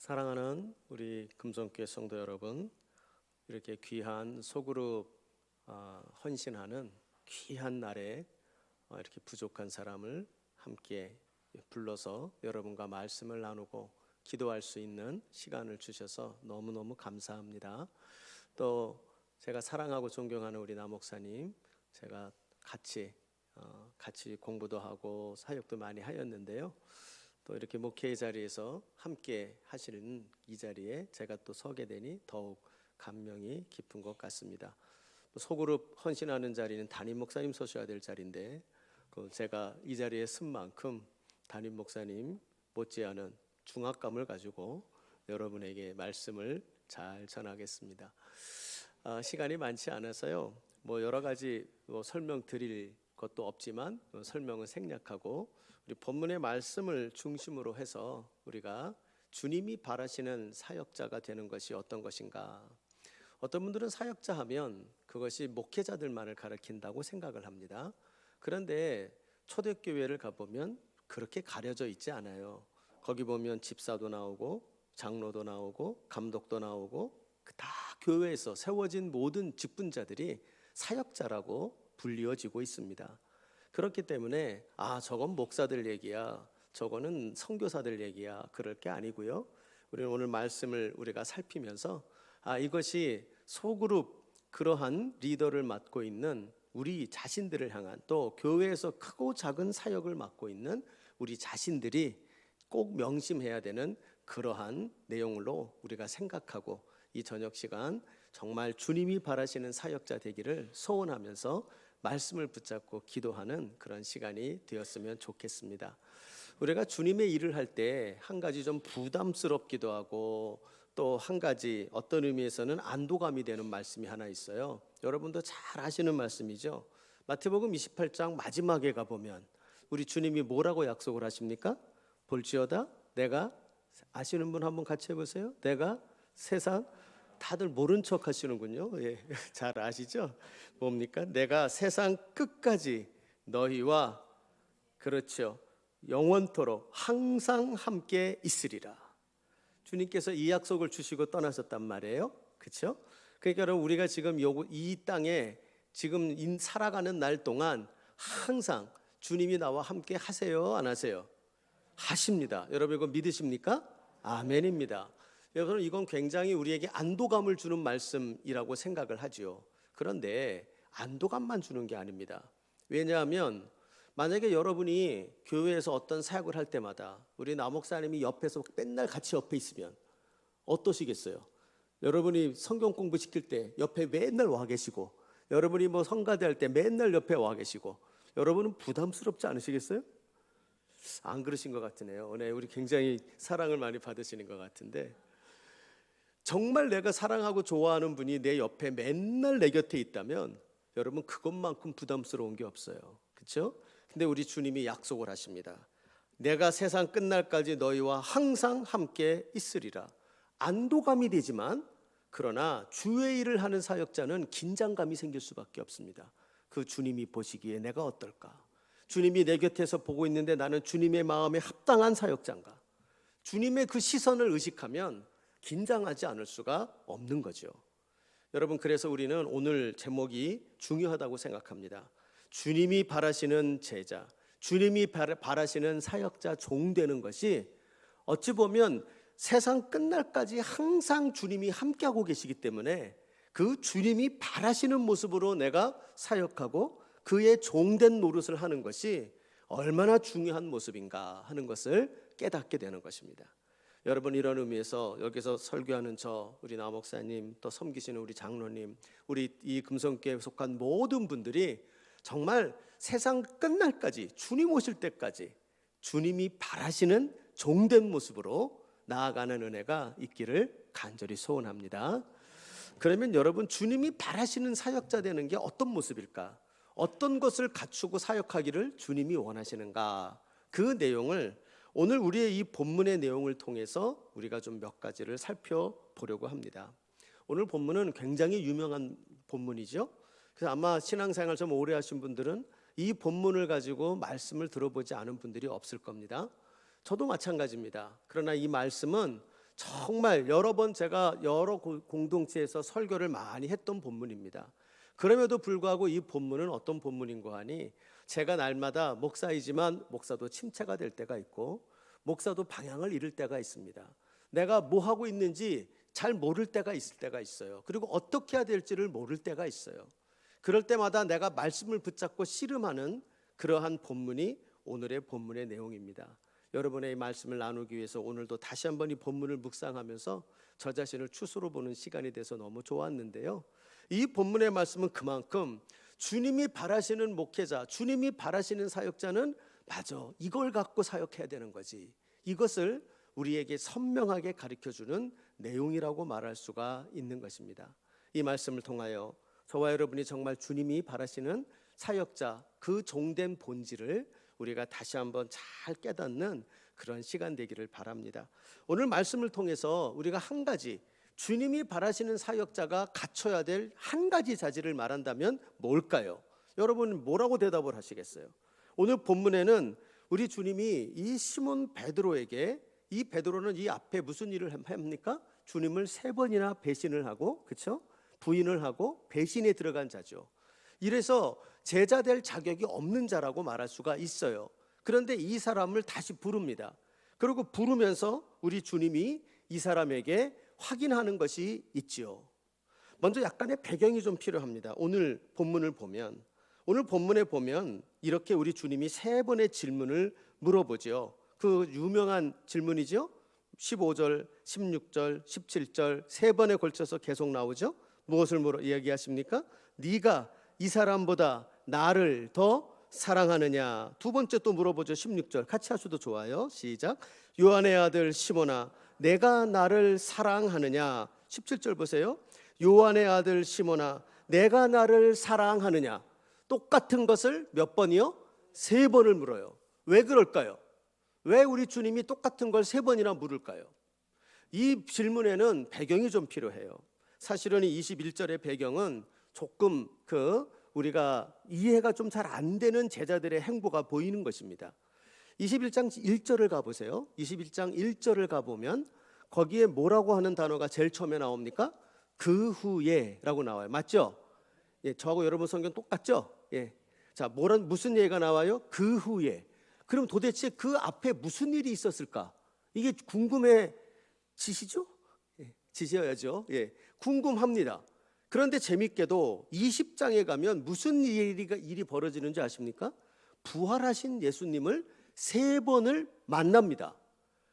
사랑하는 우리 금성교회 성도 여러분, 이렇게 귀한 소그룹 헌신하는 귀한 날에 이렇게 부족한 사람을 함께 불러서 여러분과 말씀을 나누고 기도할 수 있는 시간을 주셔서 너무너무 감사합니다. 또 제가 사랑하고 존경하는 우리 나 목사님, 제가 같이 공부도 하고 사역도 많이 하였는데요. 또 이렇게 목회의 자리에서 함께 하시는 이 자리에 제가 또 서게 되니 더욱 감명이 깊은 것 같습니다. 소그룹 헌신하는 자리는 담임 목사님 서셔야 될 자리인데 제가 이 자리에 쓴 만큼 담임 목사님 못지않은 중압감을 가지고 여러분에게 말씀을 잘 전하겠습니다. 시간이 많지 않아서요. 여러 가지 설명드릴 것도 없지만 설명은 생략하고 우리 본문의 말씀을 중심으로 해서 우리가 주님이 바라시는 사역자가 되는 것이 어떤 것인가. 어떤 분들은 사역자 하면 그것이 목회자들만을 가리킨다고 생각을 합니다. 그런데 초대교회를 가보면 그렇게 가려져 있지 않아요. 거기 보면 집사도 나오고 장로도 나오고 감독도 나오고 다 교회에서 세워진 모든 직분자들이 사역자라고 불리워지고 있습니다. 그렇기 때문에 저건 목사들 얘기야, 저거는 선교사들 얘기야, 그럴 게 아니고요. 우리는 오늘 말씀을 우리가 살피면서 이것이 소그룹 그러한 리더를 맡고 있는 우리 자신들을 향한, 또 교회에서 크고 작은 사역을 맡고 있는 우리 자신들이 꼭 명심해야 되는 그러한 내용으로 우리가 생각하고 이 저녁 시간 정말 주님이 바라시는 사역자 되기를 소원하면서 말씀을 붙잡고 기도하는 그런 시간이 되었으면 좋겠습니다. 우리가 주님의 일을 할 때 한 가지 좀 부담스럽기도 하고 또 한 가지 어떤 의미에서는 안도감이 되는 말씀이 하나 있어요. 여러분도 잘 아시는 말씀이죠. 마태복음 28장 마지막에 가보면 우리 주님이 뭐라고 약속을 하십니까? 볼지어다 내가, 아시는 분 한번 같이 해보세요. 내가 세상, 다들 모른 척 하시는군요. 잘 아시죠? 뭡니까? 내가 세상 끝까지 너희와, 그렇죠, 영원토록 항상 함께 있으리라. 주님께서 이 약속을 주시고 떠나셨단 말이에요. 그렇죠? 그러니까 여러분, 우리가 지금 이 땅에 지금 살아가는 날 동안 항상 주님이 나와 함께 하세요, 안 하세요? 하십니다. 여러분 이거 믿으십니까? 아멘입니다. 여러분 이건 굉장히 우리에게 안도감을 주는 말씀이라고 생각을 하지요. 그런데 안도감만 주는 게 아닙니다. 왜냐하면 만약에 여러분이 교회에서 어떤 사역을 할 때마다 우리 나 목사님이 옆에서 맨날 같이 옆에 있으면 어떠시겠어요? 여러분이 성경 공부 시킬 때 옆에 맨날 와 계시고, 여러분이 성가대 할 때 맨날 옆에 와 계시고, 여러분은 부담스럽지 않으시겠어요? 안 그러신 것 같으네요. 네, 우리 굉장히 사랑을 많이 받으시는 것 같은데, 정말 내가 사랑하고 좋아하는 분이 내 옆에 맨날 내 곁에 있다면 여러분 그것만큼 부담스러운 게 없어요. 그렇죠? 근데 우리 주님이 약속을 하십니다. 내가 세상 끝날까지 너희와 항상 함께 있으리라. 안도감이 되지만 그러나 주의 일을 하는 사역자는 긴장감이 생길 수밖에 없습니다. 그 주님이 보시기에 내가 어떨까? 주님이 내 곁에서 보고 있는데 나는 주님의 마음에 합당한 사역자인가? 주님의 그 시선을 의식하면 긴장하지 않을 수가 없는 거죠. 여러분, 그래서 우리는 오늘 제목이 중요하다고 생각합니다. 주님이 바라시는 제자, 주님이 바라시는 사역자 종 되는 것이 어찌 보면 세상 끝날까지 항상 주님이 함께하고 계시기 때문에 그 주님이 바라시는 모습으로 내가 사역하고 그의 종된 노릇을 하는 것이 얼마나 중요한 모습인가 하는 것을 깨닫게 되는 것입니다. 여러분, 이런 의미에서 여기서 설교하는 우리 나 목사님, 또 섬기시는 우리 장로님, 우리 이 금성교회에 속한 모든 분들이 정말 세상 끝날까지, 주님 오실 때까지 주님이 바라시는 종된 모습으로 나아가는 은혜가 있기를 간절히 소원합니다. 그러면 여러분, 주님이 바라시는 사역자 되는 게 어떤 모습일까? 어떤 것을 갖추고 사역하기를 주님이 원하시는가? 그 내용을 오늘 우리의 이 본문의 내용을 통해서 우리가 좀 몇 가지를 살펴보려고 합니다. 오늘 본문은 굉장히 유명한 본문이죠. 그래서 아마 신앙생활 좀 오래 하신 분들은 이 본문을 가지고 말씀을 들어보지 않은 분들이 없을 겁니다. 저도 마찬가지입니다. 그러나 이 말씀은 정말 여러 번 제가 여러 공동체에서 설교를 많이 했던 본문입니다. 그럼에도 불구하고 이 본문은 어떤 본문인가 하니, 제가 날마다 목사이지만 목사도 침체가 될 때가 있고 목사도 방향을 잃을 때가 있습니다. 내가 뭐 하고 있는지 잘 모를 때가 있을 때가 있어요. 그리고 어떻게 해야 될지를 모를 때가 있어요. 그럴 때마다 내가 말씀을 붙잡고 씨름하는 그러한 본문이 오늘의 본문의 내용입니다. 여러분의 이 말씀을 나누기 위해서 오늘도 다시 한번 이 본문을 묵상하면서 저 자신을 추스러 보는 시간이 돼서 너무 좋았는데요. 이 본문의 말씀은 그만큼 주님이 바라시는 목회자, 주님이 바라시는 사역자는 맞아, 이걸 갖고 사역해야 되는 거지, 이것을 우리에게 선명하게 가르쳐주는 내용이라고 말할 수가 있는 것입니다. 이 말씀을 통하여 저와 여러분이 정말 주님이 바라시는 사역자, 그 종된 본질을 우리가 다시 한번 잘 깨닫는 그런 시간 되기를 바랍니다. 오늘 말씀을 통해서 우리가 한 가지, 주님이 바라시는 사역자가 갖춰야 될 한 가지 자질을 말한다면 뭘까요? 여러분 뭐라고 대답을 하시겠어요? 오늘 본문에는 우리 주님이 이 시몬 베드로에게, 이 베드로는 이 앞에 무슨 일을 합니까? 주님을 3번이나 배신을 하고, 그렇죠? 부인을 하고 배신에 들어간 자죠. 이래서 제자 될 자격이 없는 자라고 말할 수가 있어요. 그런데 이 사람을 다시 부릅니다. 그리고 부르면서 우리 주님이 이 사람에게 확인하는 것이 있지요. 먼저 약간의 배경이 좀 필요합니다. 오늘 본문을 보면, 오늘 본문에 보면 이렇게 우리 주님이 3번의 질문을 물어보죠. 그 유명한 질문이죠. 15절, 16절, 17절 3번에 걸쳐서 계속 나오죠. 무엇을 이야기하십니까? 네가 이 사람보다 나를 더 사랑하느냐. 두 번째 또 물어보죠. 16절 같이 하셔도 좋아요. 시작. 요한의 아들 시몬아, 내가 나를 사랑하느냐. 17절 보세요. 요한의 아들 시몬아, 내가 나를 사랑하느냐. 똑같은 것을 몇 번이요? 3번을 물어요. 왜 그럴까요? 왜 우리 주님이 똑같은 걸 3번이나 물을까요? 이 질문에는 배경이 좀 필요해요. 사실은 이 21절의 배경은 조금 우리가 이해가 좀 잘 안 되는 제자들의 행보가 보이는 것입니다. 21장 1절을 가보세요. 21장 1절을 가보면 거기에 뭐라고 하는 단어가 제일 처음에 나옵니까? 그 후에 라고 나와요. 맞죠? 예, 저하고 여러분 성경 똑같죠? 예. 자, 무슨 얘기가 나와요? 그 후에. 그럼 도대체 그 앞에 무슨 일이 있었을까? 이게 궁금해지시죠? 예, 지셔야죠. 예, 궁금합니다. 그런데 재밌게도 20장에 가면 무슨 일이 벌어지는지 아십니까? 부활하신 예수님을 3번을 만납니다.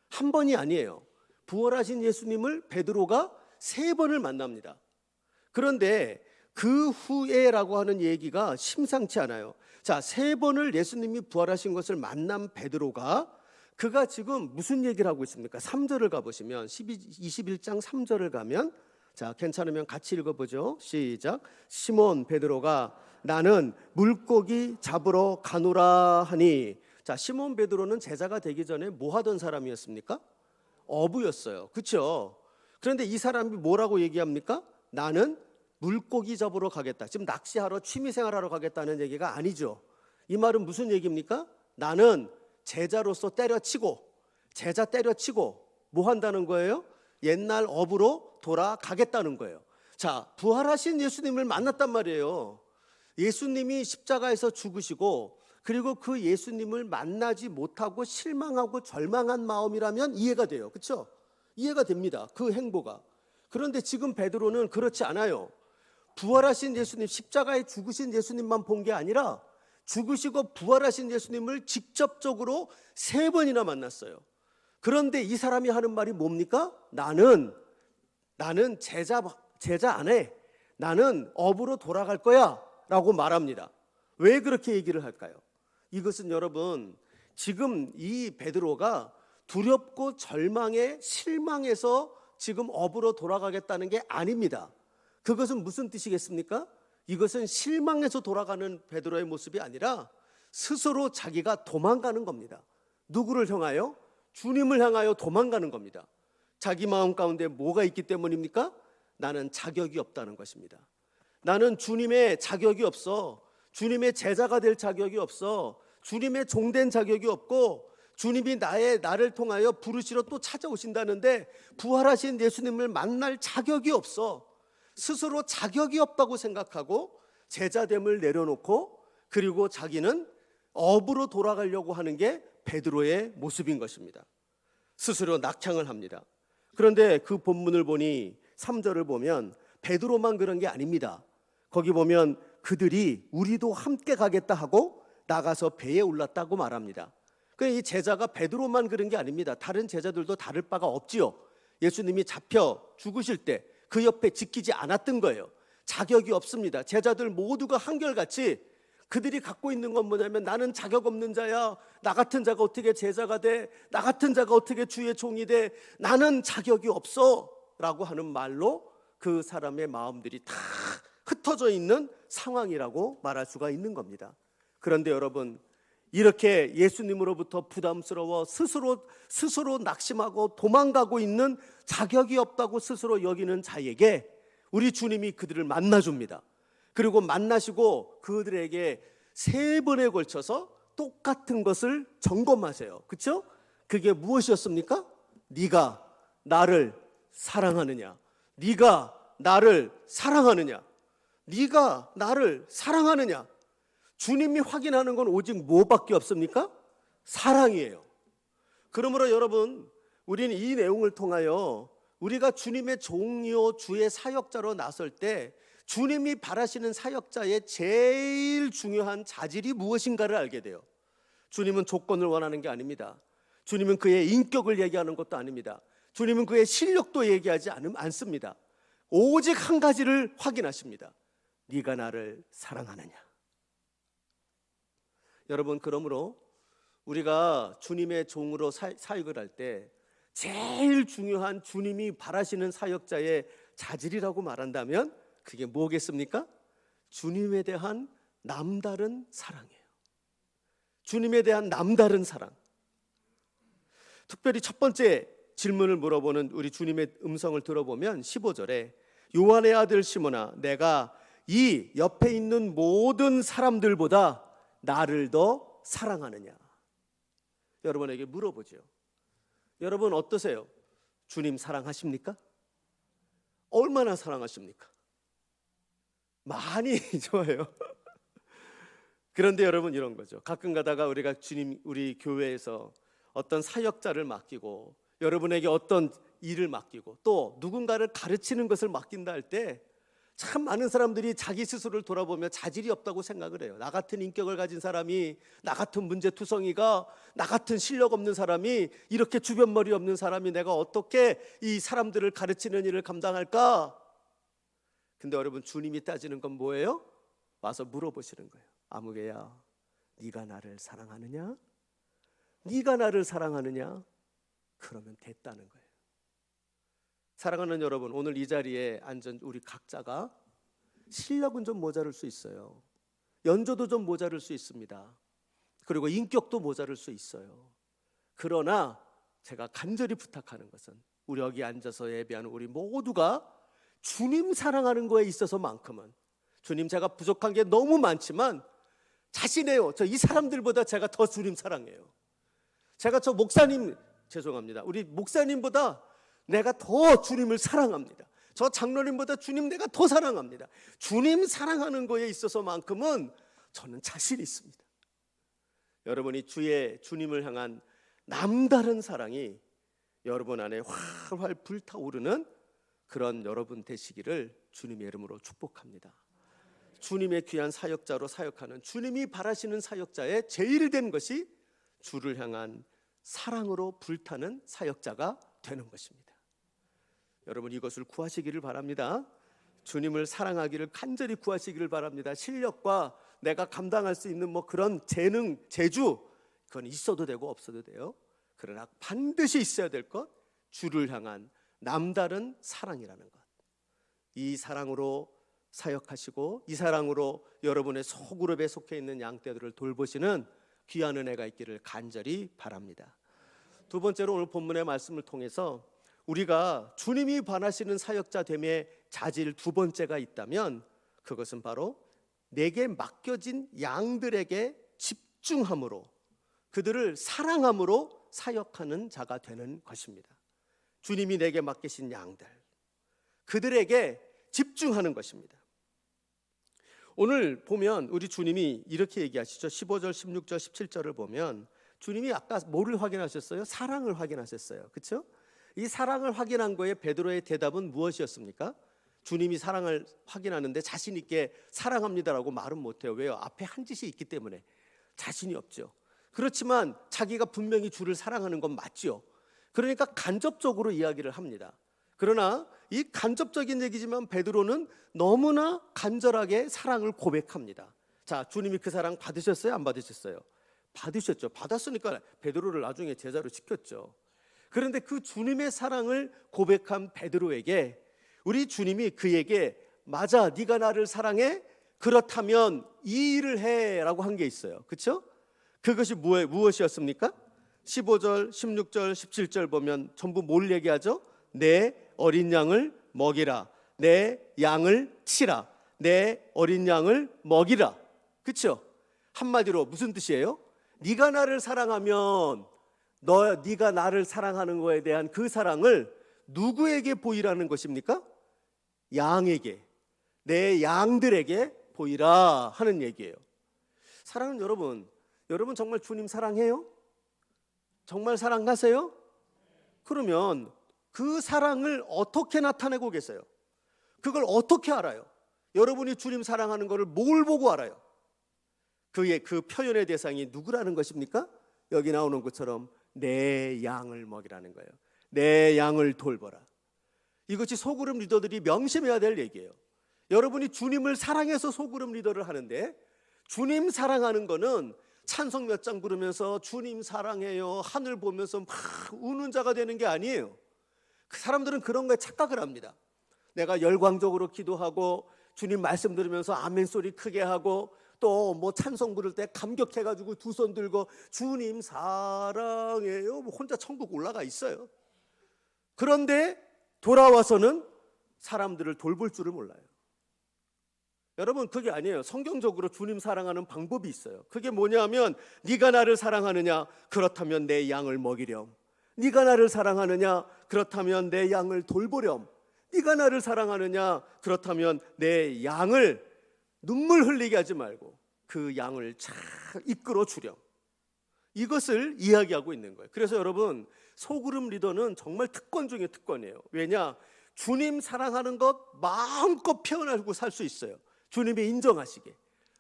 한 번이 아니에요. 부활하신 예수님을 베드로가 3번을 만납니다. 그런데 그 후에라고 하는 얘기가 심상치 않아요. 자, 3번을 예수님이 부활하신 것을 만난 베드로가 그가 지금 무슨 얘기를 하고 있습니까? 3절을 가보시면 21장 3절을 가면, 자, 괜찮으면 같이 읽어보죠. 시작. 시몬 베드로가 나는 물고기 잡으러 가노라 하니. 자, 시몬 베드로는 제자가 되기 전에 뭐 하던 사람이었습니까? 어부였어요. 그렇죠? 그런데 이 사람이 뭐라고 얘기합니까? 나는 물고기 잡으러 가겠다. 지금 낚시하러 취미생활하러 가겠다는 얘기가 아니죠. 이 말은 무슨 얘기입니까? 나는 제자로서 제자 때려치고 뭐 한다는 거예요? 옛날 업으로 돌아가겠다는 거예요. 자, 부활하신 예수님을 만났단 말이에요. 예수님이 십자가에서 죽으시고, 그리고 그 예수님을 만나지 못하고 실망하고 절망한 마음이라면 이해가 돼요. 그렇죠? 이해가 됩니다. 그 행보가. 그런데 지금 베드로는 그렇지 않아요. 부활하신 예수님, 십자가에 죽으신 예수님만 본 게 아니라 죽으시고 부활하신 예수님을 직접적으로 3번이나 만났어요. 그런데 이 사람이 하는 말이 뭡니까? 나는 제자 안 해. 나는 업으로 돌아갈 거야 라고 말합니다. 왜 그렇게 얘기를 할까요? 이것은 여러분, 지금 이 베드로가 두렵고 절망에 실망해서 지금 업으로 돌아가겠다는 게 아닙니다. 그것은 무슨 뜻이겠습니까? 이것은 실망해서 돌아가는 베드로의 모습이 아니라 스스로 자기가 도망가는 겁니다. 누구를 향하여? 주님을 향하여 도망가는 겁니다. 자기 마음 가운데 뭐가 있기 때문입니까? 나는 자격이 없다는 것입니다. 나는 주님의 자격이 없어. 주님의 제자가 될 자격이 없어. 주님의 종된 자격이 없고 주님이 나를 통하여 부르시러 또 찾아오신다는데 부활하신 예수님을 만날 자격이 없어. 스스로 자격이 없다고 생각하고 제자됨을 내려놓고 그리고 자기는 업으로 돌아가려고 하는 게 베드로의 모습인 것입니다. 스스로 낙향을 합니다. 그런데 그 본문을 보니 3절을 보면 베드로만 그런 게 아닙니다. 거기 보면 그들이 우리도 함께 가겠다 하고 나가서 배에 올랐다고 말합니다. 이 제자가 베드로만 그런 게 아닙니다. 다른 제자들도 다를 바가 없지요. 예수님이 잡혀 죽으실 때 그 옆에 지키지 않았던 거예요. 자격이 없습니다. 제자들 모두가 한결같이 그들이 갖고 있는 건 뭐냐면 나는 자격 없는 자야. 나 같은 자가 어떻게 제자가 돼? 나 같은 자가 어떻게 주의 종이 돼? 나는 자격이 없어 라고 하는 말로 그 사람의 마음들이 다 흩어져 있는 상황이라고 말할 수가 있는 겁니다. 그런데 여러분, 이렇게 예수님으로부터 부담스러워 스스로 낙심하고 도망가고 있는 자격이 없다고 스스로 여기는 자에게 우리 주님이 그들을 만나줍니다. 그리고 만나시고 그들에게 3번에 걸쳐서 똑같은 것을 점검하세요. 그렇죠? 그게 무엇이었습니까? 네가 나를 사랑하느냐? 네가 나를 사랑하느냐? 네가 나를 사랑하느냐? 주님이 확인하는 건 오직 뭐밖에 없습니까? 사랑이에요. 그러므로 여러분, 우리는 이 내용을 통하여 우리가 주님의 종이요 주의 사역자로 나설 때 주님이 바라시는 사역자의 제일 중요한 자질이 무엇인가를 알게 돼요. 주님은 조건을 원하는 게 아닙니다. 주님은 그의 인격을 얘기하는 것도 아닙니다. 주님은 그의 실력도 얘기하지 않습니다. 오직 한 가지를 확인하십니다. 네가 나를 사랑하느냐? 여러분, 그러므로 우리가 주님의 종으로 사역을 할 때 제일 중요한 주님이 바라시는 사역자의 자질이라고 말한다면 그게 뭐겠습니까? 주님에 대한 남다른 사랑이에요. 주님에 대한 남다른 사랑. 특별히 첫 번째 질문을 물어보는 우리 주님의 음성을 들어보면 15절에 요한의 아들 시몬아, 내가 이 옆에 있는 모든 사람들보다 나를 더 사랑하느냐? 여러분에게 물어보죠. 여러분 어떠세요? 주님 사랑하십니까? 얼마나 사랑하십니까? 많이 좋아요. 그런데 여러분 이런 거죠. 가끔 가다가 우리가 우리 교회에서 어떤 사역자를 맡기고 여러분에게 어떤 일을 맡기고 또 누군가를 가르치는 것을 맡긴다 할 때 참 많은 사람들이 자기 스스로를 돌아보며 자질이 없다고 생각을 해요. 나 같은 인격을 가진 사람이, 나 같은 문제투성이가, 나 같은 실력 없는 사람이, 이렇게 주변머리 없는 사람이 내가 어떻게 이 사람들을 가르치는 일을 감당할까? 근데 여러분, 주님이 따지는 건 뭐예요? 와서 물어보시는 거예요. 아무개야, 네가 나를 사랑하느냐? 네가 나를 사랑하느냐? 그러면 됐다는 거예요. 사랑하는 여러분, 오늘 이 자리에 앉은 우리 각자가 실력은 좀 모자랄 수 있어요. 연조도 좀 모자랄 수 있습니다. 그리고 인격도 모자랄 수 있어요. 그러나 제가 간절히 부탁하는 것은 우리 여기 앉아서 예배하는 우리 모두가 주님 사랑하는 거에 있어서만큼은, 주님 제가 부족한 게 너무 많지만 자신해요. 저 이 사람들보다 제가 더 주님 사랑해요. 제가 저 목사님, 죄송합니다, 우리 목사님보다 내가 더 주님을 사랑합니다. 저 장로님보다 주님 내가 더 사랑합니다. 주님 사랑하는 거에 있어서만큼은 저는 자신이 있습니다. 여러분이 주님을 향한 남다른 사랑이 여러분 안에 활활 불타오르는 그런 여러분 되시기를 주님의 이름으로 축복합니다. 주님의 귀한 사역자로 사역하는, 주님이 바라시는 사역자의 제일 된 것이 주를 향한 사랑으로 불타는 사역자가 되는 것입니다. 여러분 이것을 구하시기를 바랍니다. 주님을 사랑하기를 간절히 구하시기를 바랍니다. 실력과 내가 감당할 수 있는 그런 재능, 재주, 그건 있어도 되고 없어도 돼요. 그러나 반드시 있어야 될 것, 주를 향한 남다른 사랑이라는 것. 이 사랑으로 사역하시고 이 사랑으로 여러분의 소그룹에 속해 있는 양떼들을 돌보시는 귀한 은혜가 있기를 간절히 바랍니다. 두 번째로 오늘 본문의 말씀을 통해서 우리가 주님이 반하시는 사역자 됨의 자질 두 번째가 있다면 그것은 바로 내게 맡겨진 양들에게 집중함으로 그들을 사랑함으로 사역하는 자가 되는 것입니다. 주님이 내게 맡기신 양들, 그들에게 집중하는 것입니다. 오늘 보면 우리 주님이 이렇게 얘기하시죠. 15절, 16절, 17절을 보면 주님이 아까 뭐를 확인하셨어요? 사랑을 확인하셨어요. 그렇죠? 이 사랑을 확인한 거에 베드로의 대답은 무엇이었습니까? 주님이 사랑을 확인하는데 자신 있게 사랑합니다라고 말은 못해요. 왜요? 앞에 한 짓이 있기 때문에 자신이 없죠. 그렇지만 자기가 분명히 주를 사랑하는 건 맞죠. 그러니까 간접적으로 이야기를 합니다. 그러나 이 간접적인 얘기지만 베드로는 너무나 간절하게 사랑을 고백합니다. 자, 주님이 그 사랑 받으셨어요? 안 받으셨어요? 받으셨죠. 받았으니까 베드로를 나중에 제자로 시켰죠. 그런데 그 주님의 사랑을 고백한 베드로에게 우리 주님이 그에게 맞아, 네가 나를 사랑해? 그렇다면 이 일을 해라고 한 게 있어요. 그렇죠? 그것이 무엇이었습니까? 15절, 16절, 17절 보면 전부 뭘 얘기하죠? 내 어린 양을 먹이라. 내 양을 치라. 내 어린 양을 먹이라. 그렇죠? 한마디로 무슨 뜻이에요? 네가 나를 사랑하면 네가 나를 사랑하는 거에 대한 그 사랑을 누구에게 보이라는 것입니까? 양에게, 내 양들에게 보이라 하는 얘기예요. 사랑하는 여러분 정말 주님 사랑해요? 정말 사랑하세요? 그러면 그 사랑을 어떻게 나타내고 계세요? 그걸 어떻게 알아요? 여러분이 주님 사랑하는 것을 뭘 보고 알아요? 그의 그 표현의 대상이 누구라는 것입니까? 여기 나오는 것처럼 내 양을 먹이라는 거예요. 내 양을 돌보라. 이것이 소그룹 리더들이 명심해야 될 얘기예요. 여러분이 주님을 사랑해서 소그룹 리더를 하는데 주님 사랑하는 거는 찬송 몇 장 부르면서 주님 사랑해요 하늘 보면서 막 우는 자가 되는 게 아니에요. 그 사람들은 그런 거에 착각을 합니다. 내가 열광적으로 기도하고 주님 말씀 들으면서 아멘 소리 크게 하고 또 뭐 찬송 부를 때 감격해가지고 두 손 들고 주님 사랑해요 뭐 혼자 천국 올라가 있어요. 그런데 돌아와서는 사람들을 돌볼 줄을 몰라요. 여러분 그게 아니에요. 성경적으로 주님 사랑하는 방법이 있어요. 그게 뭐냐면 네가 나를 사랑하느냐? 그렇다면 내 양을 먹이렴. 네가 나를 사랑하느냐? 그렇다면 내 양을 돌보렴. 네가 나를 사랑하느냐? 그렇다면 내 양을 눈물 흘리게 하지 말고 그 양을 잘 이끌어 주렴. 이것을 이야기하고 있는 거예요. 그래서 여러분 소그룹 리더는 정말 특권 중에 특권이에요. 왜냐? 주님 사랑하는 것 마음껏 표현하고 살 수 있어요. 주님이 인정하시게.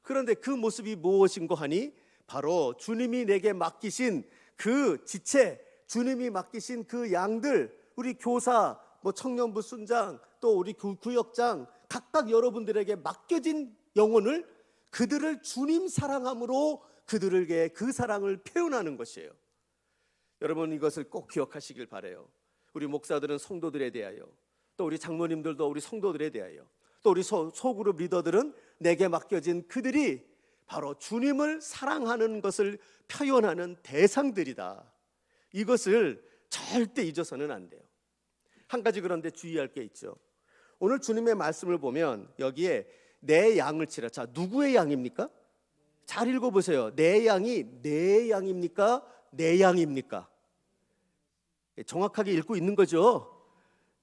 그런데 그 모습이 무엇인고 하니 바로 주님이 내게 맡기신 그 지체, 주님이 맡기신 그 양들, 우리 교사, 뭐 청년부 순장, 또 우리 구역장 각각 여러분들에게 맡겨진 영혼을 그들을 주님 사랑함으로 그들에게 그 사랑을 표현하는 것이에요. 여러분 이것을 꼭 기억하시길 바라요. 우리 목사들은 성도들에 대하여, 또 우리 장로님들도 우리 성도들에 대하여, 또 우리 소그룹 리더들은 내게 맡겨진 그들이 바로 주님을 사랑하는 것을 표현하는 대상들이다. 이것을 절대 잊어서는 안 돼요. 한 가지 그런데 주의할 게 있죠. 오늘 주님의 말씀을 보면 여기에 내 양을 치라. 자, 누구의 양입니까? 잘 읽어보세요. 내 양이 내 양입니까? 내 양입니까? 정확하게 읽고 있는 거죠.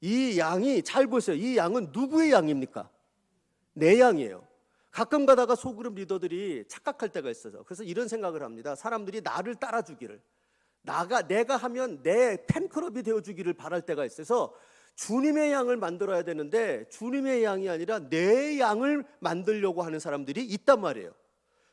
이 양이 잘 보세요. 이 양은 누구의 양입니까? 내 양이에요. 가끔 가다가 소그룹 리더들이 착각할 때가 있어서 그래서 이런 생각을 합니다. 사람들이 나를 따라주기를, 내가 하면 내 팬클럽이 되어주기를 바랄 때가 있어서 주님의 양을 만들어야 되는데 주님의 양이 아니라 내 양을 만들려고 하는 사람들이 있단 말이에요.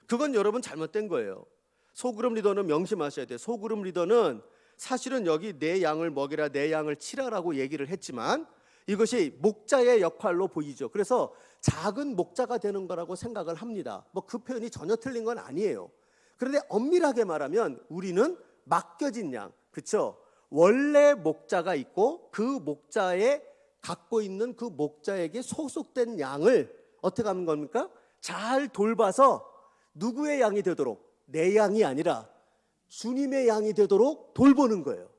그건 여러분 잘못된 거예요. 소그룹 리더는 명심하셔야 돼요. 소그룹 리더는 사실은 여기 내 양을 먹이라, 내 양을 치라라고 얘기를 했지만 이것이 목자의 역할로 보이죠. 그래서 작은 목자가 되는 거라고 생각을 합니다. 뭐 그 표현이 전혀 틀린 건 아니에요. 그런데 엄밀하게 말하면 우리는 맡겨진 양, 그렇죠? 원래 목자가 있고 그 목자에 갖고 있는 그 목자에게 소속된 양을 어떻게 하는 겁니까? 잘 돌봐서 누구의 양이 되도록, 내 양이 아니라 주님의 양이 되도록 돌보는 거예요.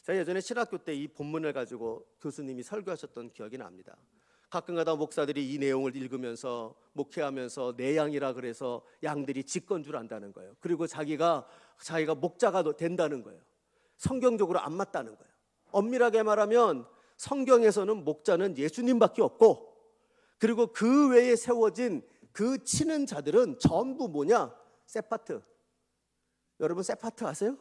제가 예전에 신학교 때 이 본문을 가지고 교수님이 설교하셨던 기억이 납니다. 가끔가다 목사들이 이 내용을 읽으면서 목회하면서 내 양이라 그래서 양들이 집 건 줄 안다는 거예요. 그리고 자기가 자기가 목자가 된다는 거예요. 성경적으로 안 맞다는 거예요. 엄밀하게 말하면 성경에서는 목자는 예수님밖에 없고, 그리고 그 외에 세워진 그 치는 자들은 전부 뭐냐? 세파트. 여러분 세파트 아세요?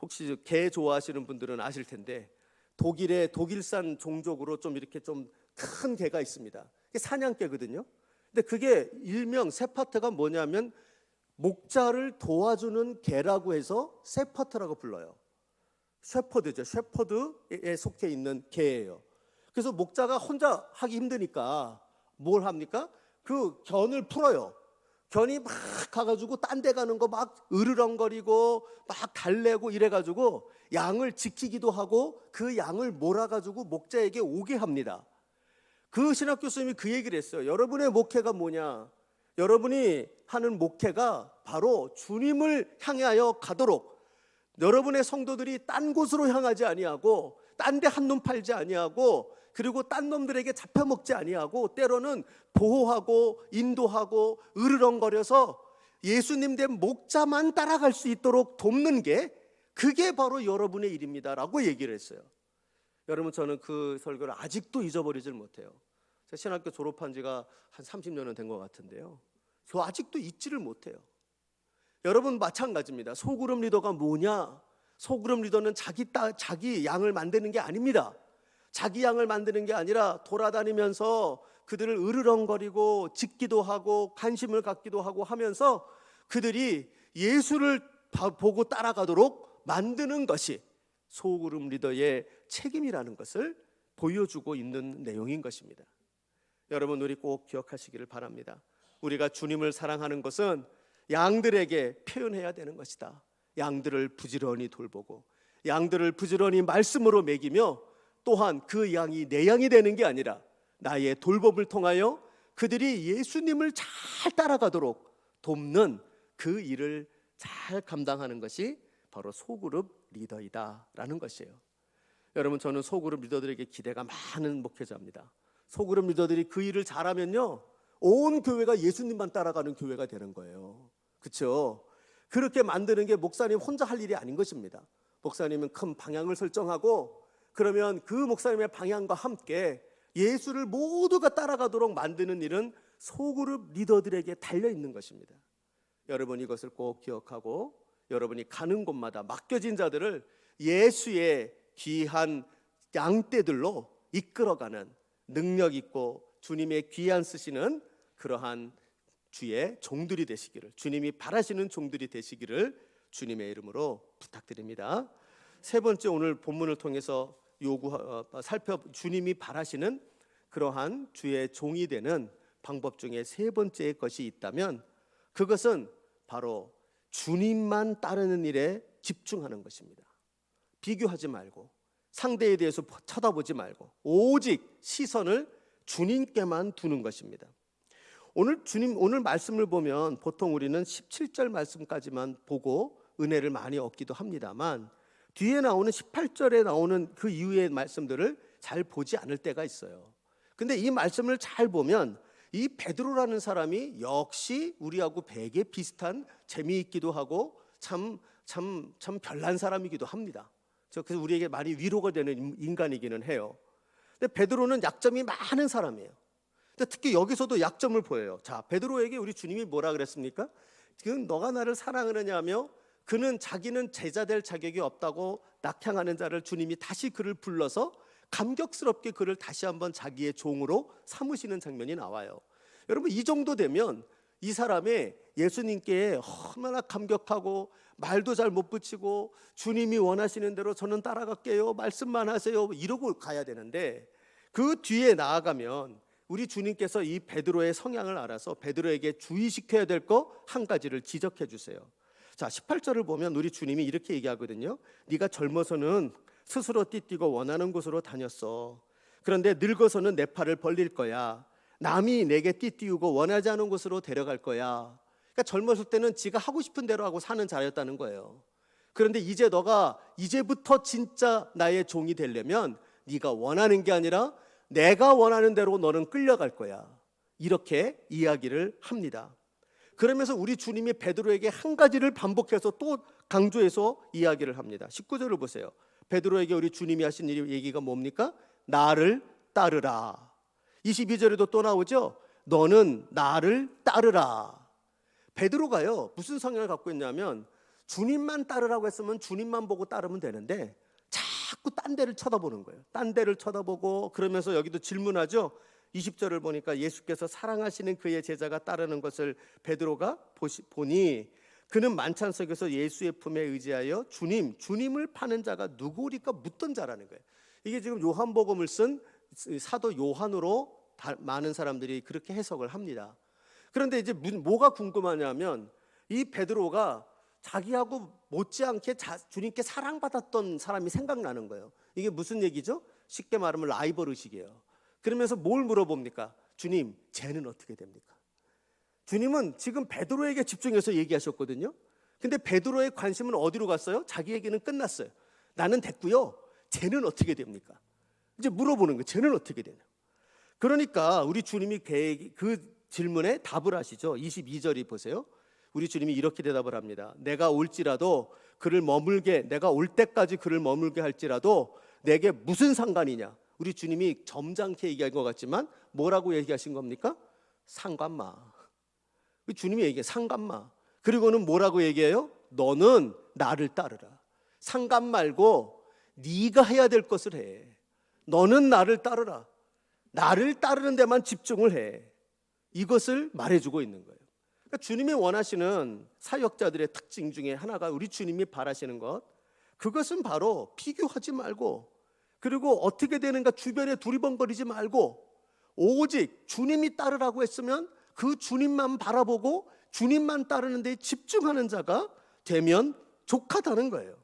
혹시 개 좋아하시는 분들은 아실 텐데, 독일산 종족으로 좀 이렇게 좀 큰 개가 있습니다. 그게 사냥개거든요. 근데 그게 일명 세파트가 뭐냐면 목자를 도와주는 개라고 해서 세파트라고 불러요. 셰퍼드죠. 셰퍼드에 속해 있는 개예요. 그래서 목자가 혼자 하기 힘드니까 뭘 합니까? 그 견을 풀어요. 견이 막 가가지고 딴 데 가는 거 막 으르렁거리고 막 달래고 이래가지고 양을 지키기도 하고 그 양을 몰아가지고 목자에게 오게 합니다. 그 신학 교수님이 그 얘기를 했어요. 여러분의 목회가 뭐냐? 여러분이 하는 목회가 바로 주님을 향하여 가도록, 여러분의 성도들이 딴 곳으로 향하지 아니하고 딴 데 한눈 팔지 아니하고, 그리고 딴 놈들에게 잡혀먹지 아니하고, 때로는 보호하고 인도하고 으르렁거려서 예수님 된 목자만 따라갈 수 있도록 돕는 게, 그게 바로 여러분의 일입니다 라고 얘기를 했어요. 여러분, 저는 그 설교를 아직도 잊어버리질 못해요. 제가 신학교 졸업한 지가 한 30년은 된 것 같은데요, 저 아직도 잊지를 못해요. 여러분 마찬가지입니다. 소그룹 리더가 뭐냐? 소그룹 리더는 자기 양을 만드는 게 아닙니다. 자기 양을 만드는 게 아니라 돌아다니면서 그들을 으르렁거리고 짖기도 하고 관심을 갖기도 하고 하면서 그들이 예수를 보고 따라가도록 만드는 것이 소그룹 리더의 책임이라는 것을 보여주고 있는 내용인 것입니다. 여러분, 우리 꼭 기억하시기를 바랍니다. 우리가 주님을 사랑하는 것은 양들에게 표현해야 되는 것이다. 양들을 부지런히 돌보고 양들을 부지런히 말씀으로 먹이며, 또한 그 양이 내 양이 되는 게 아니라 나의 돌봄을 통하여 그들이 예수님을 잘 따라가도록 돕는 그 일을 잘 감당하는 것이 바로 소그룹 리더이다라는 것이에요. 여러분, 저는 소그룹 리더들에게 기대가 많은 목회자입니다. 소그룹 리더들이 그 일을 잘하면요, 온 교회가 예수님만 따라가는 교회가 되는 거예요. 그렇죠? 그렇게 만드는 게 목사님 혼자 할 일이 아닌 것입니다. 목사님은 큰 방향을 설정하고, 그러면 그 목사님의 방향과 함께 예수를 모두가 따라가도록 만드는 일은 소그룹 리더들에게 달려있는 것입니다. 여러분, 이것을 꼭 기억하고 여러분이 가는 곳마다 맡겨진 자들을 예수의 귀한 양떼들로 이끌어가는 능력 있고 주님의 귀한 쓰시는 그러한 주의 종들이 되시기를, 주님이 바라시는 종들이 되시기를 주님의 이름으로 부탁드립니다. 세 번째, 오늘 본문을 통해서 주님이 바라시는 그러한 주의 종이 되는 방법 중에 세 번째 것이 있다면, 그것은 바로 주님만 따르는 일에 집중하는 것입니다. 비교하지 말고 상대에 대해서 쳐다보지 말고 오직 시선을 주님께만 두는 것입니다. 오늘 말씀을 보면 보통 우리는 17절 말씀까지만 보고 은혜를 많이 얻기도 합니다만, 뒤에 나오는 18절에 나오는 그 이후의 말씀들을 잘 보지 않을 때가 있어요. 근데 이 말씀을 잘 보면 이 베드로라는 사람이 역시 우리하고 되게 비슷한, 재미있기도 하고 참 별난 사람이기도 합니다. 그래서 우리에게 많이 위로가 되는 인간이기는 해요. 근데 베드로는 약점이 많은 사람이에요. 근데 특히 여기서도 약점을 보여요. 자, 베드로에게 우리 주님이 뭐라 그랬습니까? 지금 너가 나를 사랑하느냐며, 그는 자기는 제자 될 자격이 없다고 낙향하는 자를 주님이 다시 그를 불러서 감격스럽게 그를 다시 한번 자기의 종으로 삼으시는 장면이 나와요. 여러분, 이 정도 되면 이 사람의 예수님께 얼마나 감격하고 말도 잘 못 붙이고 주님이 원하시는 대로 저는 따라갈게요, 말씀만 하세요, 이러고 가야 되는데, 그 뒤에 나아가면 우리 주님께서 이 베드로의 성향을 알아서 베드로에게 주의시켜야 될 거 한 가지를 지적해 주세요. 자, 18절을 보면 우리 주님이 이렇게 얘기하거든요. 네가 젊어서는 스스로 띠뛰고 원하는 곳으로 다녔어. 그런데 늙어서는 내 팔을 벌릴 거야. 남이 내게 띠띠우고 원하지 않은 곳으로 데려갈 거야. 그러니까 젊었을 때는 지가 하고 싶은 대로 하고 사는 자였다는 거예요. 그런데 이제 너가 이제부터 진짜 나의 종이 되려면 네가 원하는 게 아니라 내가 원하는 대로 너는 끌려갈 거야. 이렇게 이야기를 합니다. 그러면서 우리 주님이 베드로에게 한 가지를 반복해서 또 강조해서 이야기를 합니다. 19절을 보세요. 베드로에게 우리 주님이 하신 얘기가 뭡니까? 나를 따르라. 22절에도 또 나오죠. 너는 나를 따르라. 베드로가요, 무슨 성향을 갖고 있냐면 주님만 따르라고 했으면 주님만 보고 따르면 되는데 자꾸 딴 데를 쳐다보는 거예요. 딴 데를 쳐다보고, 그러면서 여기도 질문하죠. 20절을 보니까 예수께서 사랑하시는 그의 제자가 따르는 것을 베드로가 보니 그는 만찬 속에서 예수의 품에 의지하여 주님을 파는 자가 누구리까 묻던 자라는 거예요. 이게 지금 요한복음을 쓴 사도 요한으로 많은 사람들이 그렇게 해석을 합니다. 그런데 이제 뭐가 궁금하냐면 이 베드로가 자기하고 못지않게 주님께 사랑받았던 사람이 생각나는 거예요. 이게 무슨 얘기죠? 쉽게 말하면 라이벌의식이에요. 그러면서 뭘 물어봅니까? 주님, 쟤는 어떻게 됩니까? 주님은 지금 베드로에게 집중해서 얘기하셨거든요. 근데 베드로의 관심은 어디로 갔어요? 자기 얘기는 끝났어요. 나는 됐고요. 쟤는 어떻게 됩니까? 이제 물어보는 거예요. 쟤는 어떻게 되냐? 그러니까 우리 주님이 그 질문에 답을 하시죠. 22절이 보세요. 우리 주님이 이렇게 대답을 합니다. 내가 올지라도 내가 올 때까지 그를 머물게 할지라도 내게 무슨 상관이냐? 우리 주님이 점잖게 얘기한 것 같지만 뭐라고 얘기하신 겁니까? 상관마. 주님이 얘기해, 상관마. 그리고는 뭐라고 얘기해요? 너는 나를 따르라. 상관 말고 네가 해야 될 것을 해. 너는 나를 따르라. 나를 따르는 데만 집중을 해. 이것을 말해주고 있는 거예요. 그러니까 주님이 원하시는 사역자들의 특징 중에 하나가, 우리 주님이 바라시는 것, 그것은 바로 비교하지 말고, 그리고 어떻게 되는가 주변에 두리번거리지 말고 오직 주님이 따르라고 했으면 그 주님만 바라보고 주님만 따르는 데 집중하는 자가 되면 족하다는 거예요.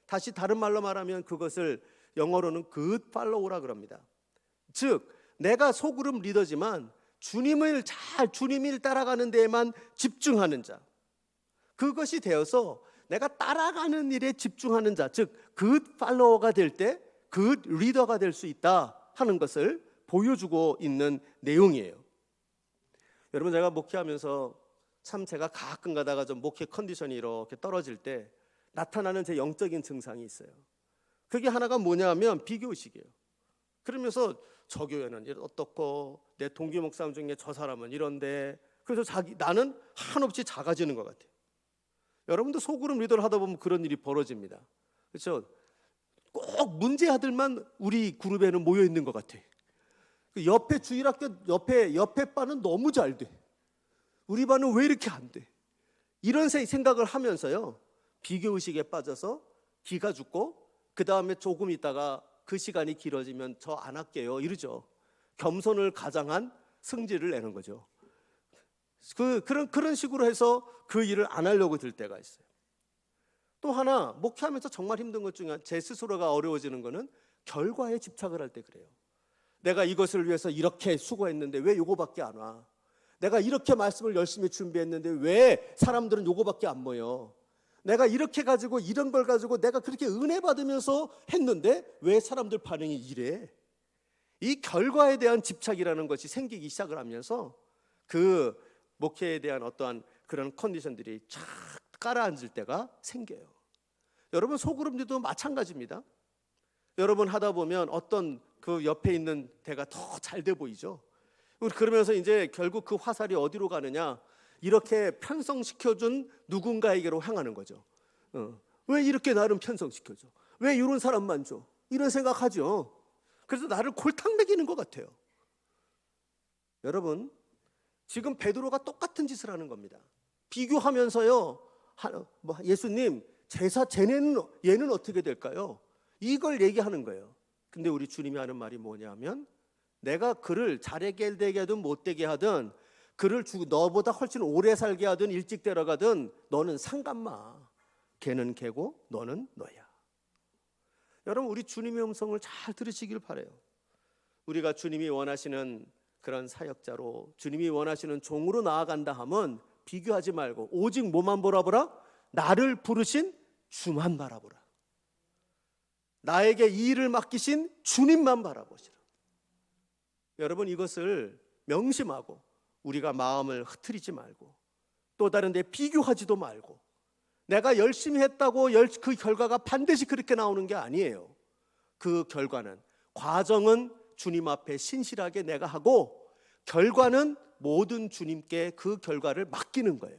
다시 다른 말로 말하면 그것을 영어로는 good follow라 그럽니다. 즉 내가 소그룹 리더지만 주님을 따라가는 데에만 집중하는 자, 그것이 되어서 내가 따라가는 일에 집중하는 자, 즉 good follower가 될 때 good 리더가 될 수 있다 하는 것을 보여주고 있는 내용이에요. 여러분, 제가 목회하면서 참 제가 가끔 가다가 좀 목회 컨디션이 이렇게 떨어질 때 나타나는 제 영적인 증상이 있어요. 그게 하나가 뭐냐면 비교의식이에요. 그러면서 저 교회는 어떻고 내 동기 목사님 중에 저 사람은 이런데, 그래서 나는 한없이 작아지는 것 같아요. 여러분도 소그룹 리더를 하다 보면 그런 일이 벌어집니다. 그렇죠? 꼭 문제아들만 우리 그룹에는 모여 있는 것 같아. 옆에 주일학교 옆에 바는 너무 잘 돼. 우리 반은 왜 이렇게 안 돼? 이런 생각을 하면서요, 비교의식에 빠져서 기가 죽고, 그 다음에 조금 있다가 그 시간이 길어지면 저 안 할게요 이러죠. 겸손을 가장한 승질을 내는 거죠. 그런 식으로 해서 그 일을 안 하려고 들 때가 있어요. 또 하나, 목회하면서 정말 힘든 것 중에 제 스스로가 어려워지는 거는 결과에 집착을 할 때 그래요. 내가 이것을 위해서 이렇게 수고했는데 왜 요거밖에 안 와? 내가 이렇게 말씀을 열심히 준비했는데 왜 사람들은 요거밖에 안 모여? 내가 이렇게 가지고 이런 걸 가지고 내가 그렇게 은혜 받으면서 했는데 왜 사람들 반응이 이래? 이 결과에 대한 집착이라는 것이 생기기 시작을 하면서 그 목회에 대한 어떠한 그런 컨디션들이 쫙 깔아앉을 때가 생겨요. 여러분, 소그룹들도 마찬가지입니다. 여러분 하다 보면 어떤 그 옆에 있는 데가 더 잘 돼 보이죠. 그러면서 이제 결국 그 화살이 어디로 가느냐, 이렇게 편성시켜준 누군가에게로 향하는 거죠. 왜 이렇게 나를 편성시켜줘? 왜 이런 사람만 줘? 이런 생각하죠. 그래서 나를 골탕 먹이는 것 같아요. 여러분, 지금 베드로가 똑같은 짓을 하는 겁니다. 비교하면서요, 예수님, 얘는 어떻게 될까요? 이걸 얘기하는 거예요. 근데 우리 주님이 하는 말이 뭐냐면, 내가 그를 잘하게 되게 하든 못되게 하든, 그를 너보다 훨씬 오래 살게 하든 일찍 데려가든 너는 상관마. 걔는 걔고 너는 너야. 여러분, 우리 주님의 음성을 잘 들으시길 바라요. 우리가 주님이 원하시는 그런 사역자로, 주님이 원하시는 종으로 나아간다 하면 비교하지 말고 오직 뭐만 바라보라? 나를 부르신 주만 바라보라. 나에게 이 일을 맡기신 주님만 바라보시라. 여러분, 이것을 명심하고 우리가 마음을 흐트리지 말고 또 다른 데 비교하지도 말고, 내가 열심히 했다고 그 결과가 반드시 그렇게 나오는 게 아니에요. 그 결과는, 과정은 주님 앞에 신실하게 내가 하고, 결과는 모든 주님께 그 결과를 맡기는 거예요.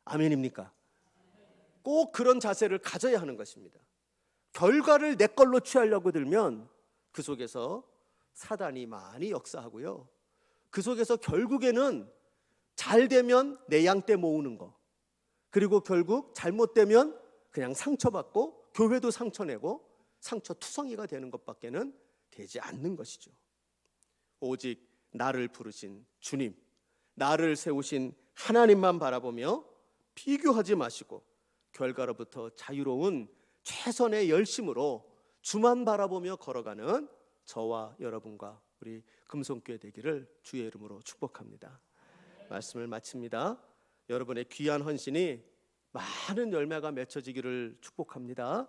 아멘입니까? 꼭 그런 자세를 가져야 하는 것입니다. 결과를 내 걸로 취하려고 들면 그 속에서 사단이 많이 역사하고요, 그 속에서 결국에는 잘 되면 내 양 떼 모으는 거, 그리고 결국 잘못되면 그냥 상처받고 교회도 상처내고 상처투성이가 되는 것밖에는 되지 않는 것이죠. 오직 나를 부르신 주님, 나를 세우신 하나님만 바라보며 비교하지 마시고 결과로부터 자유로운 최선의 열심으로 주만 바라보며 걸어가는 저와 여러분과 우리 금송교회 되기를 주의 이름으로 축복합니다. 말씀을 마칩니다. 여러분의 귀한 헌신이 많은 열매가 맺혀지기를 축복합니다.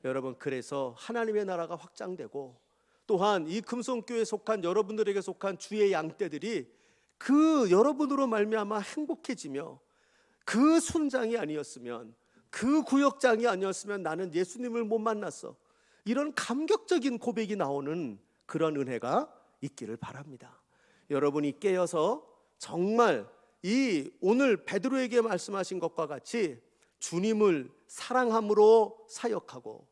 여러분, 그래서 하나님의 나라가 확장되고, 또한 이 금송교회에 속한 여러분들에게 속한 주의 양떼들이 그 여러분으로 말미암아 행복해지며, 그 순장이 아니었으면, 그 구역장이 아니었으면 나는 예수님을 못 만났어, 이런 감격적인 고백이 나오는 그런 은혜가 있기를 바랍니다. 여러분이 깨어서 정말 이 오늘 베드로에게 말씀하신 것과 같이 주님을 사랑함으로 사역하고,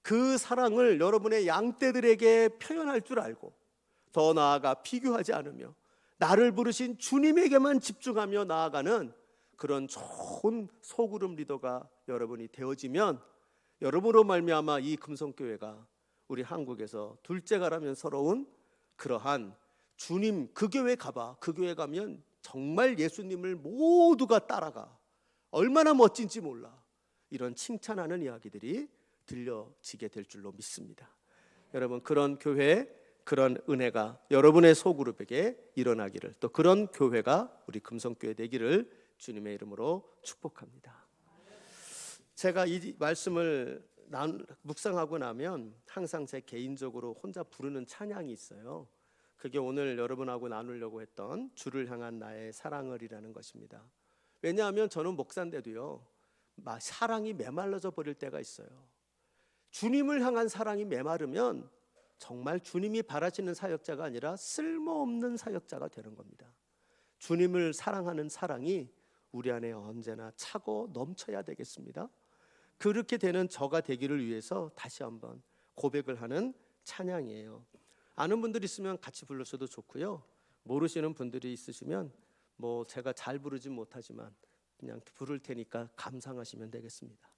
그 사랑을 여러분의 양떼들에게 표현할 줄 알고, 더 나아가 비교하지 않으며 나를 부르신 주님에게만 집중하며 나아가는 그런 좋은 소그룹 리더가 여러분이 되어지면, 여러분으로 말미암아 이 금송교회가 우리 한국에서 둘째가라면 서러운 그러한 주님, 그 교회 가봐, 그 교회 가면 정말 예수님을 모두가 따라가, 얼마나 멋진지 몰라, 이런 칭찬하는 이야기들이 들려지게 될 줄로 믿습니다. 여러분, 그런 교회, 그런 은혜가 여러분의 소그룹에게 일어나기를, 또 그런 교회가 우리 금성교회 되기를 주님의 이름으로 축복합니다. 제가 이 말씀을 묵상하고 나면 항상 제 개인적으로 혼자 부르는 찬양이 있어요. 그게 오늘 여러분하고 나누려고 했던 주를 향한 나의 사랑을이라는 것입니다. 왜냐하면 저는 목사인데도요, 사랑이 메말라져 버릴 때가 있어요. 주님을 향한 사랑이 메마르면 정말 주님이 바라시는 사역자가 아니라 쓸모없는 사역자가 되는 겁니다. 주님을 사랑하는 사랑이 우리 안에 언제나 차고 넘쳐야 되겠습니다. 그렇게 되는 저가 되기를 위해서 다시 한번 고백을 하는 찬양이에요. 아는 분들 있으면 같이 불러셔도 좋고요, 모르시는 분들이 있으시면 제가 잘 부르진 못하지만 그냥 부를 테니까 감상하시면 되겠습니다.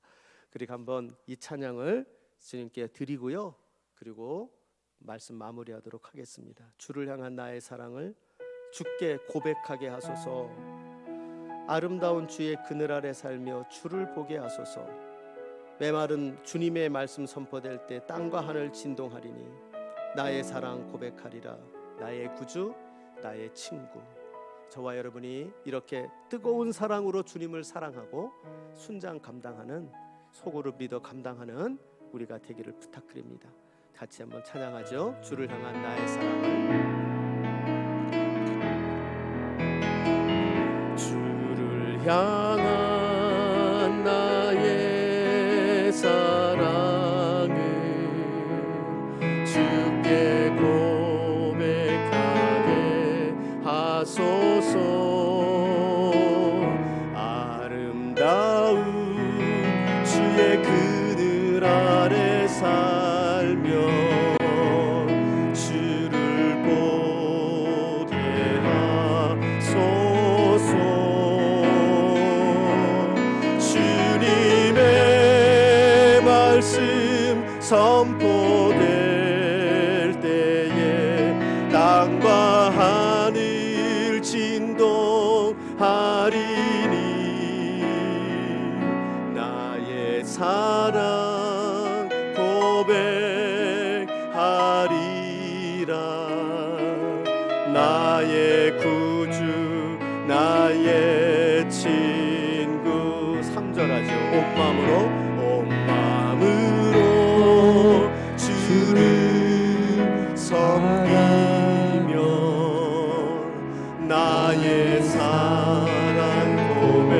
그리고 한번 이 찬양을 주님께 드리고요, 그리고 말씀 마무리하도록 하겠습니다. 주를 향한 나의 사랑을 주께 고백하게 하소서. 아름다운 주의 그늘 아래 살며 주를 보게 하소서. 메마른 주님의 말씀 선포될 때 땅과 하늘 진동하리니 나의 사랑 고백하리라. 나의 구주, 나의 친구. 저와 여러분이 이렇게 뜨거운 사랑으로 주님을 사랑하고 순장 감당하는, 소그룹 리더 감당하는 우리가 되기를 부탁드립니다. 같이 한번 찬양하죠. 주를 향한 나의 사랑을. 주를 향한 나의 사랑을 주께 고백하게 하소서. 아름다운 주의 그늘 아래 살며 주를 보게 하소서. 주님의 말씀 선포될 때에 땅과 하늘 진동하리니 나의 사랑 고백하리라. 나의 구주, 나의 친구. 3절하죠. 온 마음으로 주를 섬기며 나의 사랑 고백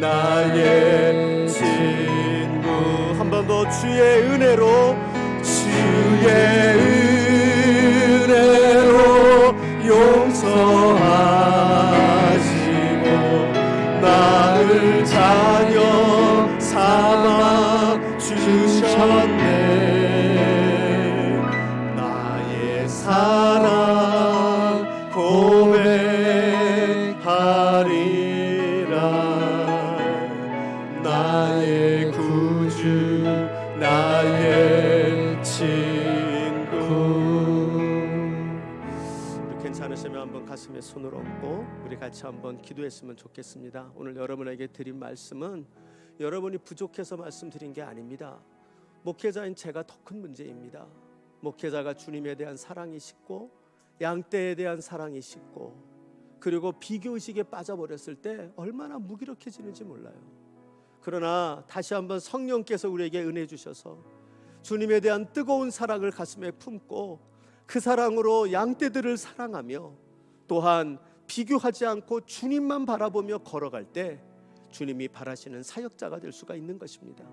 나의 친구. 한 번 더 주의 은혜로 용서하시고 나를 자녀 삼아 주셨네. 나의 사랑 고백하리라. 나의 구주 나의 친구. 우리 괜찮으시면 한번 가슴에 손을 얹고 우리 같이 한번 기도했으면 좋겠습니다. 오늘 여러분에게 드린 말씀은 여러분이 부족해서 말씀드린 게 아닙니다. 목회자인 제가 더 큰 문제입니다. 목회자가 주님에 대한 사랑이 식고 양떼에 대한 사랑이 식고 그리고 비교의식에 빠져버렸을 때 얼마나 무기력해지는지 몰라요. 그러나 다시 한번 성령께서 우리에게 은혜 주셔서 주님에 대한 뜨거운 사랑을 가슴에 품고 그 사랑으로 양떼들을 사랑하며 또한 비교하지 않고 주님만 바라보며 걸어갈 때 주님이 바라시는 사역자가 될 수가 있는 것입니다.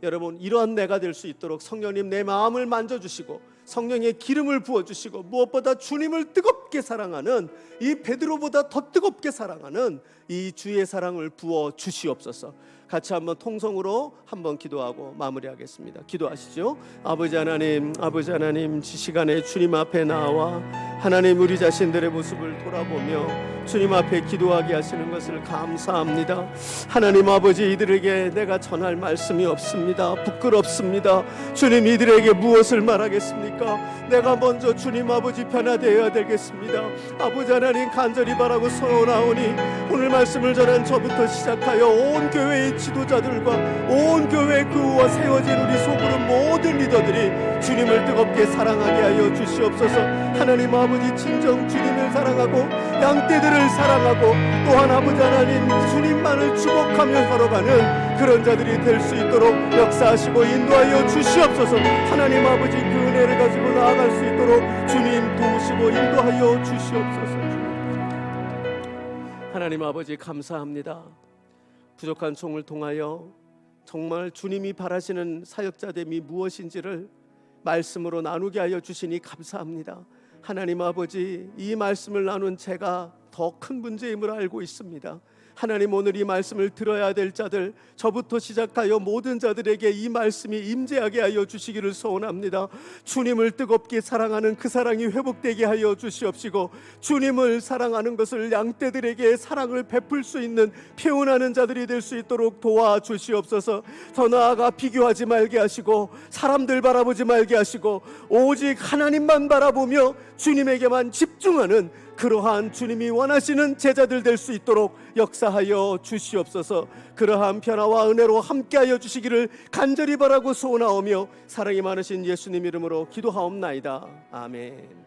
여러분, 이러한 내가 될 수 있도록 성령님 내 마음을 만져주시고 성령의 기름을 부어주시고 무엇보다 주님을 뜨겁게 사랑하는 이 베드로보다 더 뜨겁게 사랑하는 이 주의 사랑을 부어 주시옵소서. 같이 한번 통성으로 한번 기도하고 마무리하겠습니다. 기도하시죠. 아버지 하나님, 아버지 하나님, 이 시간에 주님 앞에 나와 하나님 우리 자신들의 모습을 돌아보며 주님 앞에 기도하게 하시는 것을 감사합니다. 하나님 아버지, 이들에게 내가 전할 말씀이 없습니다. 부끄럽습니다. 주님, 이들에게 무엇을 말하겠습니까? 내가 먼저 주님 아버지 변화되어야 되겠습니다. 아버지 하나님, 간절히 바라고 소원하오니 오늘 말씀을 전한 저부터 시작하여 온 교회의 지도자들과 온 교회 그와 세워진 우리 소그룹 모든 리더들이 주님을 뜨겁게 사랑하게 하여 주시옵소서. 하나님 아버지, 진정 주님을 사랑하고 양떼들을 사랑하고 또한 아버지 하나님 주님만을 주목하며 걸어가는 그런 자들이 될 수 있도록 역사하시고 인도하여 주시옵소서. 하나님 아버지, 그 은혜를 가지고 나아갈 수 있도록 주님 도우시고 인도하여 주시옵소서. 하나님 아버지, 감사합니다. 부족한 종을 통하여 정말 주님이 바라시는 사역자됨이 무엇인지를 말씀으로 나누게 하여 주시니 감사합니다. 하나님 아버지, 이 말씀을 나눈 제가 더 큰 문제임을 알고 있습니다. 하나님, 오늘 이 말씀을 들어야 될 자들, 저부터 시작하여 모든 자들에게 이 말씀이 임재하게 하여 주시기를 소원합니다. 주님을 뜨겁게 사랑하는 그 사랑이 회복되게 하여 주시옵시고 주님을 사랑하는 것을 양떼들에게 사랑을 베풀 수 있는 표현하는 자들이 될 수 있도록 도와주시옵소서. 더 나아가 비교하지 말게 하시고 사람들 바라보지 말게 하시고 오직 하나님만 바라보며 주님에게만 집중하는 그러한 주님이 원하시는 제자들 될 수 있도록 역사하여 주시옵소서. 그러한 변화와 은혜로 함께하여 주시기를 간절히 바라고 소원하오며 사랑이 많으신 예수님 이름으로 기도하옵나이다. 아멘.